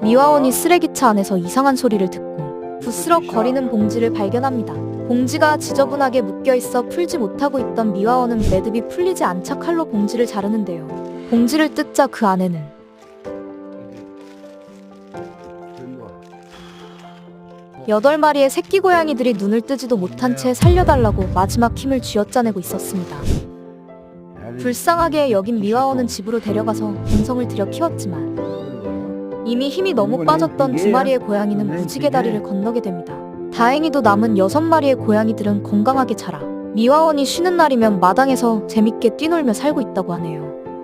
미화원이 쓰레기차 안에서 이상한 소리를 듣고 부스럭거리는 봉지를 발견합니다. 봉지가 지저분하게 묶여있어 풀지 못하고 있던 미화원은 매듭이 풀리지 않자 칼로 봉지를 자르는데요. 봉지를 뜯자 그 안에는 8마리의 새끼 고양이들이 눈을 뜨지도 못한 채 살려달라고 마지막 힘을 쥐어짜내고 있었습니다. 불쌍하게 여긴 미화원은 집으로 데려가서 공성을 들여 키웠지만 이미 힘이 너무 빠졌던 2마리의 고양이는 무지개 다리를 건너게 됩니다. 다행히도 남은 6마리의 고양이들은 건강하게 자라 미화원이 쉬는 날이면 마당에서 재밌게 뛰놀며 살고 있다고 하네요.